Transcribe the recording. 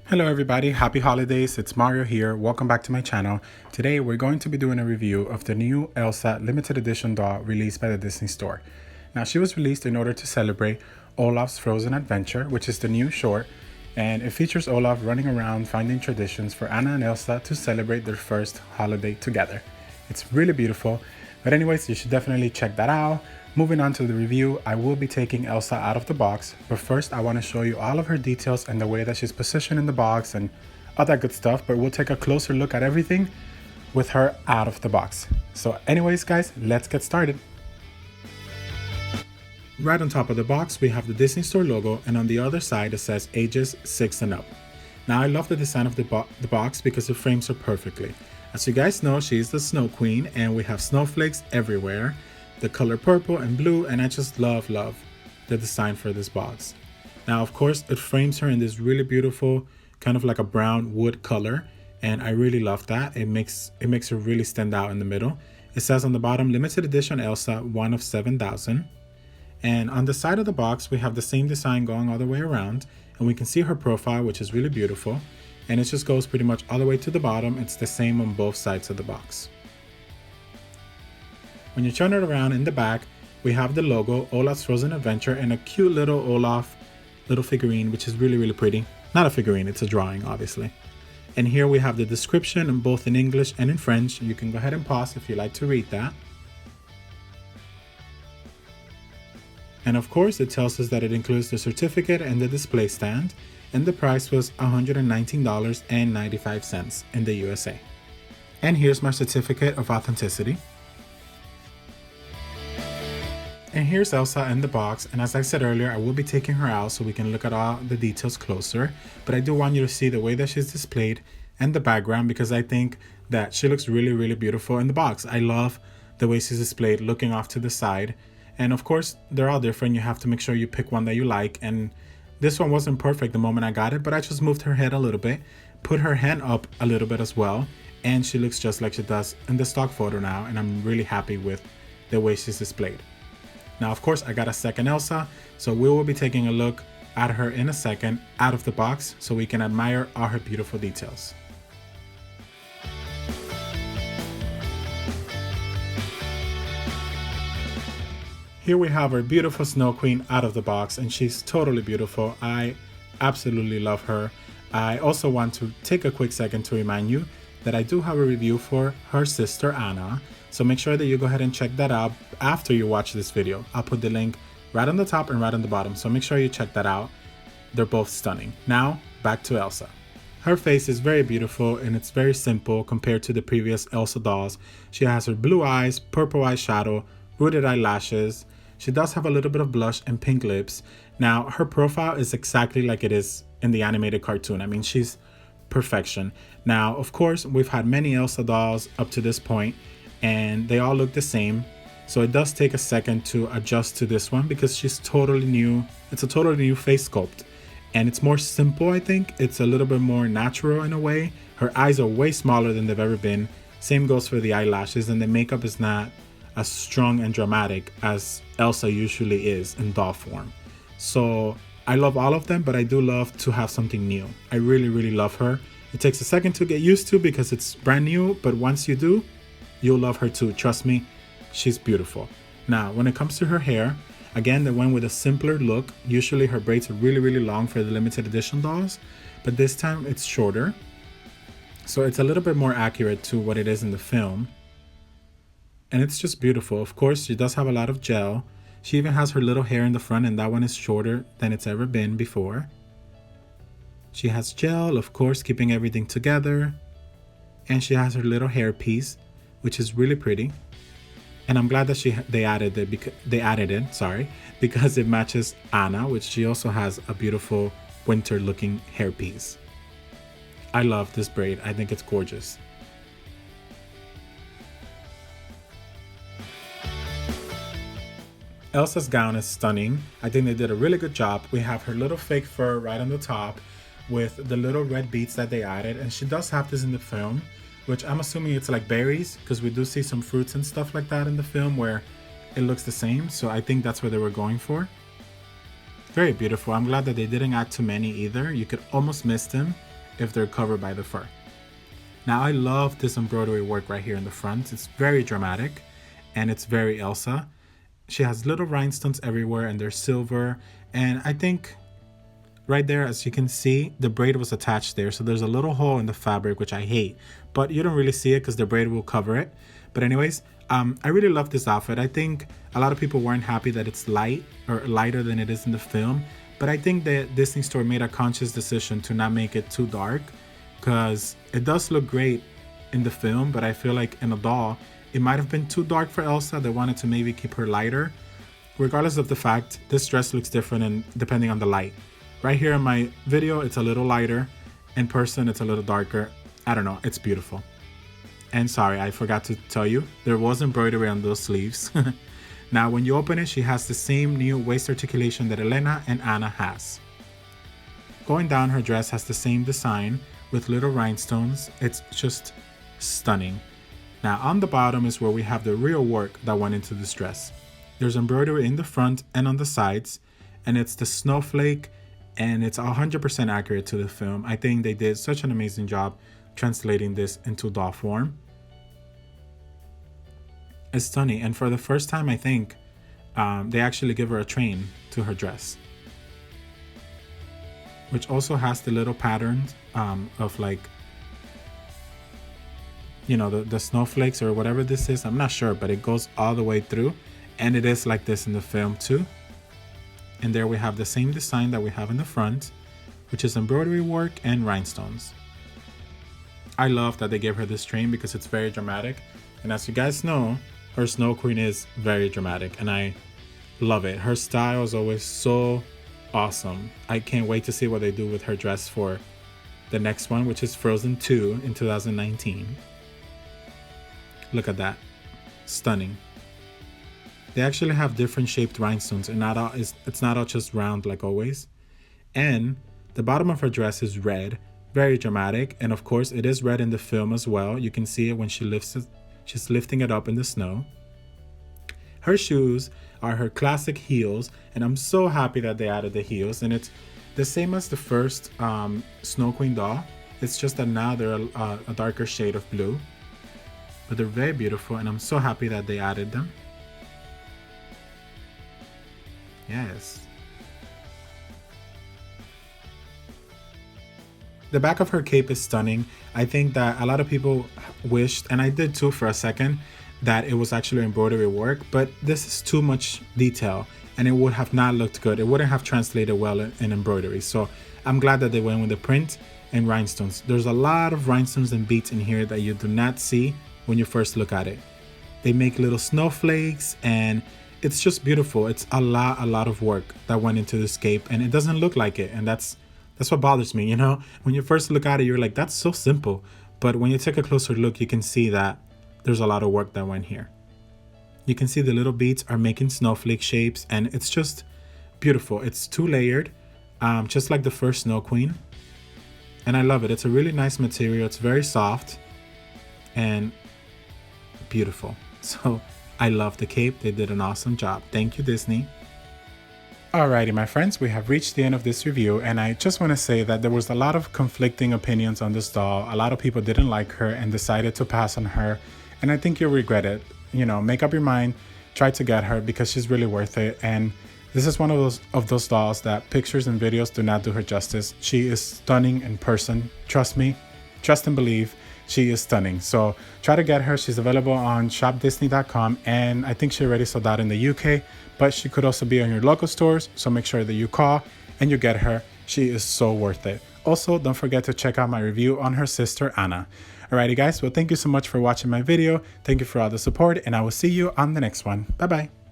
Hello everybody, happy holidays, it's Mario here, welcome back to my channel. Today we're going to be doing a review of the new Elsa limited edition doll released by the Disney Store. Now she was released in order to celebrate Olaf's Frozen Adventure, which is the new short, and it features Olaf running around finding traditions for Anna and Elsa to celebrate their first holiday together. It's really beautiful, but anyways, you should definitely check that out. Moving on to the review, I will be taking Elsa out of the box, but first I want to show you all of her details and the way that she's positioned in the box and all that good stuff, but we'll take a closer look at everything with her out of the box. So anyways guys, let's get started. Right on top of the box we have the Disney Store logo, and on the other side it says ages 6 and up. Now I love the design of the box because it frames her perfectly. As you guys know, she's the Snow Queen and we have snowflakes everywhere. The color purple and blue, and I just love the design for this box. Now of course it frames her in this really beautiful kind of like a brown wood color, and I really love that. It makes her really stand out in the middle. It says on the bottom, limited edition Elsa, 1 of 7,000. And on the side of the box we have the same design going all the way around, and we can see her profile, which is really beautiful, and it just goes pretty much all the way to the bottom. It's the same on both sides of the box. When you turn it around, in the back, we have the logo, Olaf's Frozen Adventure, and a cute little Olaf little figurine, which is really pretty. Not a figurine, it's a drawing, obviously. And here we have the description, in both in English and in French. You can go ahead and pause if you like to read that. And of course, it tells us that it includes the certificate and the display stand, and the price was $119.95 in the USA. And here's my certificate of authenticity. And here's Elsa in the box, and as I said earlier, I will be taking her out so we can look at all the details closer, but I do want you to see the way that she's displayed and the background, because I think that she looks really beautiful in the box. I love the way she's displayed looking off to the side, and of course they're all different. You have to make sure you pick one that you like, and this one wasn't perfect the moment I got it, but I just moved her head a little bit, put her hand up a little bit as well, and she looks just like she does in the stock photo now, and I'm really happy with the way she's displayed. Now, of course, I got a second Elsa, so we will be taking a look at her in a second out of the box so we can admire all her beautiful details. Here we have our beautiful Snow Queen out of the box, and she's totally beautiful. I absolutely love her. I also want to take a quick second to remind you that I do have a review for her sister Anna. So make sure that you go ahead and check that out after you watch this video. I'll put the link right on the top and right on the bottom, so make sure you check that out. They're both stunning. Now, back to Elsa. Her face is very beautiful and it's very simple compared to the previous Elsa dolls. She has her blue eyes, purple eyeshadow, rooted eyelashes. She does have a little bit of blush and pink lips. Now, her profile is exactly like it is in the animated cartoon. I mean, she's perfection. Now, of course, we've had many Elsa dolls up to this point, and they all look the same, so it does take a second to adjust to this one because she's totally new. It's a totally new face sculpt, and it's more simple. I think it's a little bit more natural in a way. Her eyes are way smaller than they've ever been. Same goes for the eyelashes, and the makeup is not as strong and dramatic as Elsa usually is in doll form. So I love all of them, but I do love to have something new. I really love her. It takes a second to get used to because it's brand new, but once you do, you'll love her too. Trust me, she's beautiful. Now, when it comes to her hair, again, they went with a simpler look. Usually her braids are really long for the limited edition dolls, but this time it's shorter. So it's a little bit more accurate to what it is in the film. And it's just beautiful. Of course, she does have a lot of gel. She even has her little hair in the front, and that one is shorter than it's ever been before. She has gel, of course, keeping everything together. And she has her little hair piece, which is really pretty, and I'm glad that they added it because it matches Anna, which she also has a beautiful winter looking hairpiece. I love this braid. I think it's gorgeous. Elsa's gown is stunning. I think they did a really good job. We have her little fake fur right on the top with the little red beads that they added, and she does have this in the film, which I'm assuming it's like berries, because we do see some fruits and stuff like that in the film where it looks the same. So I think that's what they were going for. Very beautiful. I'm glad that they didn't add too many either. You could almost miss them if they're covered by the fur. Now I love this embroidery work right here in the front. It's very dramatic and it's very Elsa. She has little rhinestones everywhere and they're silver. And I think right there, as you can see, the braid was attached there. So there's a little hole in the fabric, which I hate, but you don't really see it because the braid will cover it. But anyways, I really love this outfit. I think a lot of people weren't happy that it's light or lighter than it is in the film. But I think that Disney Store made a conscious decision to not make it too dark, because it does look great in the film, but I feel like in a doll, it might have been too dark for Elsa. They wanted to maybe keep her lighter. Regardless of the fact, this dress looks different and depending on the light. Right here in my video, it's a little lighter. In person, it's a little darker. I don't know, it's beautiful. And sorry, I forgot to tell you, there was embroidery on those sleeves. Now, when you open it, she has the same new waist articulation that Elena and Anna has. Going down, her dress has the same design with little rhinestones. It's just stunning. Now on the bottom is where we have the real work that went into this dress. There's embroidery in the front and on the sides, and it's the snowflake, and it's 100% accurate to the film. I think they did such an amazing job translating this into doll form. It's stunning, and for the first time I think they actually give her a train to her dress, which also has the little patterns of, like, you know, the snowflakes or whatever this is. I'm not sure, but it goes all the way through, and it is like this in the film too. And there we have the same design that we have in the front, which is embroidery work and rhinestones. I love that they gave her this train because it's very dramatic, and as you guys know, her Snow Queen is very dramatic and I love it. Her style is always so awesome. I can't wait to see what they do with her dress for the next one, which is Frozen 2 in 2019. Look at that. Stunning. They actually have different shaped rhinestones, and it's not all just round like always. And the bottom of her dress is red, very dramatic, and of course it is red in the film as well. You can see it when she lifts it, she's lifting it up in the snow. Her shoes are her classic heels, and I'm so happy that they added the heels, and it's the same as the first Snow Queen doll. It's just that now they're a darker shade of blue, but they're very beautiful, and I'm so happy that they added them. Yes. The back of her cape is stunning. I think that a lot of people wished, and I did too for a second, that it was actually embroidery work, but this is too much detail and it would have not looked good. It wouldn't have translated well in embroidery. So I'm glad that they went with the print and rhinestones. There's a lot of rhinestones and beads in here that you do not see when you first look at it. They make little snowflakes and it's just beautiful. It's a lot of work that went into this cape, and it doesn't look like it, and that's what bothers me, you know? When you first look at it, you're like, that's so simple. But when you take a closer look, you can see that there's a lot of work that went here. You can see the little beads are making snowflake shapes, and it's just beautiful. It's 2-layered, just like the first Snow Queen. And I love it. It's a really nice material. It's very soft and beautiful. So I love the cape. They did an awesome job. Thank you, Disney. Alrighty, my friends, we have reached the end of this review, and I just want to say that there was a lot of conflicting opinions on this doll. A lot of people didn't like her and decided to pass on her, and I think you'll regret it. You know, make up your mind, try to get her because she's really worth it. And this is one of those dolls that pictures and videos do not do her justice. She is stunning in person. Trust me, trust and believe. She is stunning. So try to get her. She's available on shopdisney.com, and I think she already sold out in the UK, but she could also be on your local stores. So make sure that you call and you get her. She is so worth it. Also, don't forget to check out my review on her sister, Anna. Alrighty guys, well, thank you so much for watching my video. Thank you for all the support, and I will see you on the next one. Bye bye.